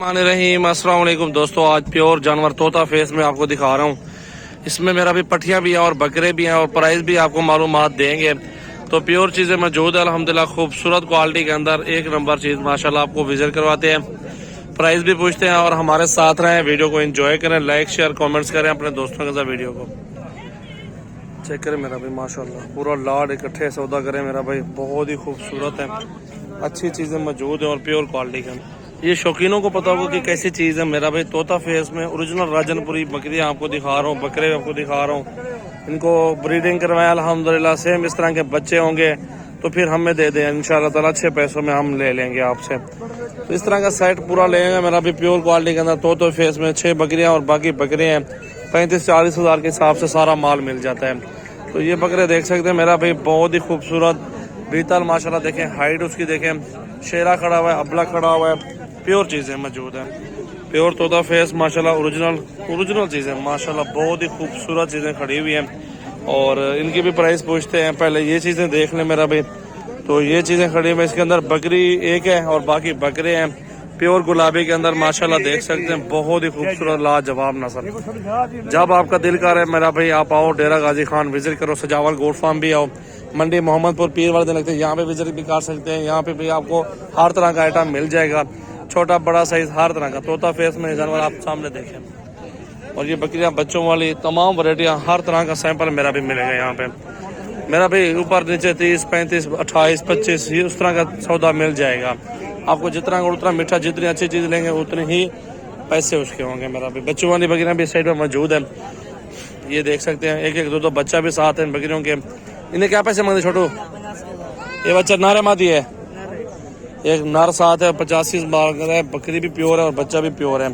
रहीम अस्सलाम वालेकुम दोस्तों, आज प्योर जानवर तोता फेस में आपको दिखा रहा हूँ। इसमें मेरा भी पट्टियाँ भी हैं और बकरे भी हैं और प्राइस भी आपको मालूमात देंगे। तो प्योर चीज़ें मौजूद है अल्हम्दुलिल्लाह, खूबसूरत क्वालिटी के अंदर एक नंबर चीज़ माशाल्लाह आपको विजिट करवाते हैं, प्राइस भी पूछते हैं और हमारे साथ रहें, वीडियो को एंजॉय करें, लाइक शेयर कमेंट्स करें अपने दोस्तों के साथ। वीडियो को चेक करें मेरा भाई, माशाल्लाह पूरा लाड इकट्ठे सौदा करें मेरा भाई, बहुत ही खूबसूरत है, अच्छी चीज़ें मौजूद हैं और प्योर क्वालिटी का। ये शौकीनों को पता होगा कि कैसी चीज़ है मेरा भाई। तोता फेस में ओरिजिनल राजनपुरी बकरियाँ आपको दिखा रहा हूँ, बकरे आपको दिखा रहा हूँ। इनको ब्रीडिंग करवाया अल्हम्दुलिल्लाह, सेम इस तरह के बच्चे होंगे तो फिर हमें दे दें इंशाल्लाह ताला, अच्छे पैसों में हम ले लेंगे आपसे। तो इस तरह का सेट पूरा लेंगे मेरा भी प्योर क्वालिटी के अंदर। तोता फेस में 6 बकरियाँ और बाकी बकरे हैं, 35-40 हज़ार के हिसाब से सारा माल मिल जाता है। तो ये बकरे देख सकते हैं मेरा भाई, बहुत ही खूबसूरत बीतल माशाल्लाह, देखें हाइट उसकी, देखें शेरा खड़ा हुआ है, अबला खड़ा हुआ है, प्योर चीज़ें मौजूद हैं। प्योर तोता फेस माशाल्लाह ओरिजिनल चीज़ें माशाल्लाह, बहुत ही खूबसूरत चीज़ें खड़ी हुई हैं और इनकी भी प्राइस पूछते हैं। पहले ये चीज़ें देख लें मेरा भाई। तो ये चीज़ें खड़ी हुई, इसके अंदर बकरी एक है और बाकी बकरे हैं। प्योर गुलाबी के अंदर माशाल्लाह देख सकते हैं, बहुत ही खूबसूरत लाजवाब नस्ल। जब आपका दिल करे मेरा भाई, आप आओ डेरा गाजी खान विजिट करो, सजावल गोट फार्म भी आओ, मंडी मोहम्मदपुर पीर वाले दिन लगते हैं, यहाँ पे विजिट भी कर सकते हैं। यहाँ पे भी आपको हर तरह का आइटम मिल जाएगा, छोटा बड़ा साइज हर तरह का। तोता फेस में जानवर आप सामने देखें, और ये बकरियां बच्चों वाली तमाम वैरायटियां, हर तरह का सैंपल मेरा भी मिलेगा यहाँ पे मेरा भी। ऊपर नीचे 30, 35, 28, 25 ये उस तरह का सौदा मिल जाएगा आपको। जितना उतना मीठा, जितनी अच्छी चीज़ लेंगे उतने ही पैसे उसके होंगे मेरा भी। बच्चों वाली बकरियां भी साइड में मौजूद है, ये देख सकते हैं, एक एक दो बच्चा भी साथ है बकरियों के। इन्हें क्या पैसे मांगते छोटू? ये बच्चा नारे मादी है, एक नर साथ है, 85 मांग रहा है। बकरी भी प्योर है और बच्चा भी प्योर है,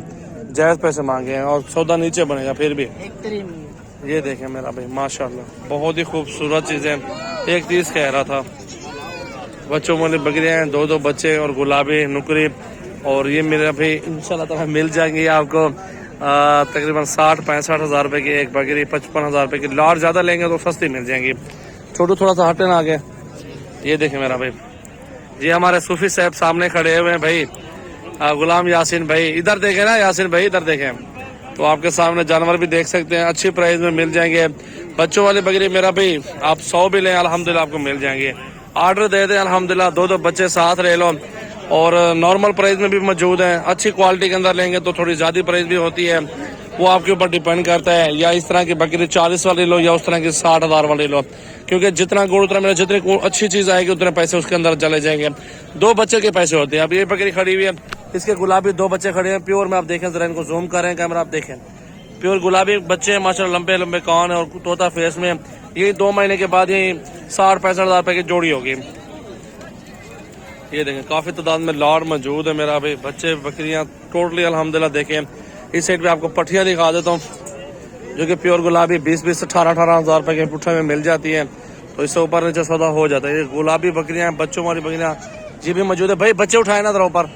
जायज पैसे मांगे हैं और सौदा नीचे बनेगा फिर भी। ये देखें मेरा भाई माशाल्लाह, बहुत ही खूबसूरत चीजें। 130 कह रहा था। बच्चों वाली बकरियां हैं, 2 बच्चे और गुलाबी नुकरी। और ये मेरा भाई इंशाल्लाह ताला मिल जाएंगे आपको तकरीबन 60-65 हज़ार रुपए की एक बकरी, 55 हज़ार रुपए की। लार ज्यादा लेंगे तो सस्ती मिल जाएंगी। छोटू थोड़ा सा हटे ना आगे। ये देखें मेरा भाई, ये हमारे सूफी साहब सामने खड़े हुए हैं भाई, गुलाम यासीन भाई। इधर देखें ना यासीन भाई, इधर देखें तो आपके सामने जानवर भी देख सकते हैं, अच्छी प्राइस में मिल जाएंगे। बच्चों वाली बकरी मेरा भाई आप 100 भी लें अल्हम्दुलिल्लाह आपको मिल जाएंगे। ऑर्डर दे दें अल्हम्दुलिल्लाह, 2 बच्चे साथ ले लो और नॉर्मल प्राइस में भी मौजूद है। अच्छी क्वालिटी के अंदर लेंगे तो थोड़ी ज्यादा प्राइस भी होती है, वो आपके ऊपर डिपेंड करता है। या इस तरह की बकरी 40 वाली लो या उस तरह की 60 हज़ार वाली लो, क्योंकि जितना गुड़ उतना मेरा, जितनी अच्छी चीज आएगी उतने पैसे उसके अंदर चले जाएंगे। 2 बच्चे के पैसे होते हैं। अब ये बकरी खड़ी हुई है, इसके गुलाबी 2 बच्चे खड़े हैं प्योर में, आप देखें जरा, इनको जूम करें कैमरा, आप देखें प्योर गुलाबी बच्चे हैं माशाल्लाह, लंबे लंबे कान है और तोता फेस में। ये 2 महीने के बाद यही 60-65 हज़ार रुपए की जोड़ी होगी। ये देखें काफी तादाद में लाड़ मौजूद है मेरा भाई, बच्चे बकरियां टोटली अल्हम्दुलिल्लाह। देखें इस साइड पे आपको पट्टियां दिखा देता हूँ, जो कि प्योर गुलाबी 20-20, 18-18 हज़ार रुपए के पुट्ठे में मिल जाती है। तो इससे ऊपर नीचे सौदा हो जाता है। ये गुलाबी बकरियां, बच्चों वाली बकरियां ये भी मौजूद है भाई। बच्चे उठाए ना जरा ऊपर,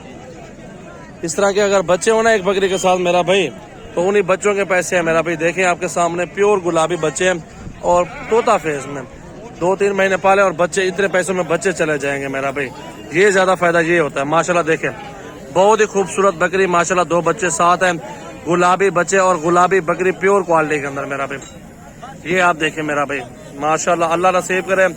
इस तरह के अगर बच्चे हो ना एक बकरी के साथ मेरा भाई, तो उन्हीं बच्चों के पैसे है मेरा भाई। देखें आपके सामने प्योर गुलाबी बच्चे हैं और तोता फेस में 2-3 महीने पाले और बच्चे, इतने पैसों में बच्चे चले जाएंगे मेरा भाई। ये ज्यादा फायदा ये होता है माशाल्लाह। देखें बहुत ही खूबसूरत बकरी माशाल्लाह, 2 बच्चे साथ हैं, गुलाबी बच्चे और गुलाबी बकरी प्योर क्वालिटी के अंदर मेरा भाई। ये आप देखें मेरा भाई माशाल्लाह, अल्लाह नसीब करे।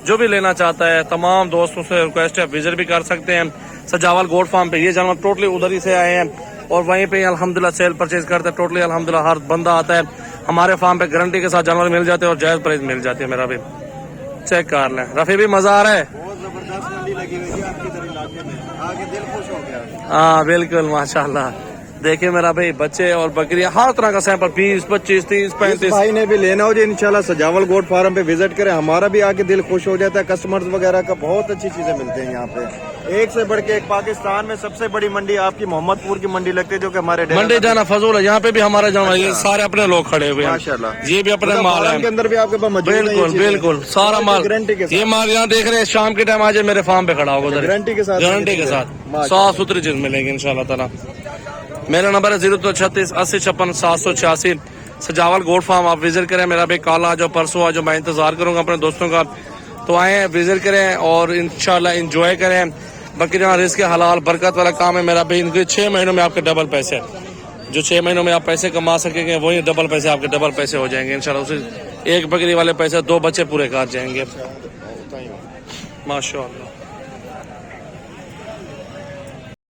जो भी लेना चाहता है तमाम दोस्तों से रिक्वेस्ट है, विजिट भी कर सकते हैं सजावल गोट फार्म पे। ये जानवर टोटली उधर ही से आए हैं और वहीं पे अल्हम्दुलिल्लाह सेल परचेज करते हैं टोटली अल्हम्दुलिल्लाह। हर बंदा आता है हमारे फार्म पे, गारंटी के साथ जानवर मिल जाते हैं और जायज प्राइस मिल जाती है मेरा भाई। चेक कर लें रफी भी, मजा आ रहा है, बहुत जबरदस्त मंडी लगी हुई है आपके इधर इलाके में, आगे दिल खुश हो गया। हाँ बिल्कुल माशाल्लाह। देखिए मेरा भाई बच्चे और बकरियां हर तरह का सैंपल, 20, 25, 30, 35। भाई ने भी लेना हो जो इंशाल्लाह सजावल गोट फार्म पे विजिट करें, हमारा भी आके दिल खुश हो जाता है। कस्टमर्स वगैरह का बहुत अच्छी चीजें मिलती हैं यहाँ पे, एक से बढ़ के एक। पाकिस्तान में सबसे बड़ी मंडी आपकी मोहम्मदपुर की मंडी लगती है, जो कि हमारे मंडी जाना फजूल है। यहाँ पे भी हमारा जानवर, ये सारे अपने लोग खड़े हुए हैं माशाल्लाह, ये भी अपने माल है के अंदर भी आपके पास मौजूद है। बिल्कुल बिल्कुल सारा माल गारंटी के साथ। ये माल यहाँ देख रहे हैं, शाम के टाइम आज मेरे फार्म पे खड़ा होगा, गारंटी के साथ, गारंटी के साथ साफ सुथरी चीज मिलेगी इंशाल्लाह ताला। मेरा नंबर है 0236 80 56 786, सजावल गोट फार्म। आप विजिट करें मेरा भाई, कल आ जाओ, परसों आ जाओ, मैं इंतजार करूंगा अपने दोस्तों का। तो आए विजिट करें और इंशाल्लाह इंजॉय करें। बकरियां रिस्क हलाल बरकत वाला काम है मेरा भाई। इनके 6 महीनों में आपके डबल पैसे, जो 6 महीनों में आप पैसे कमा सकेंगे वही डबल पैसे आपके डबल पैसे हो जाएंगे इंशाल्लाह। उसे एक बकरी वाले पैसे 2 बच्चे पूरे काट जाएंगे माशाअल्लाह।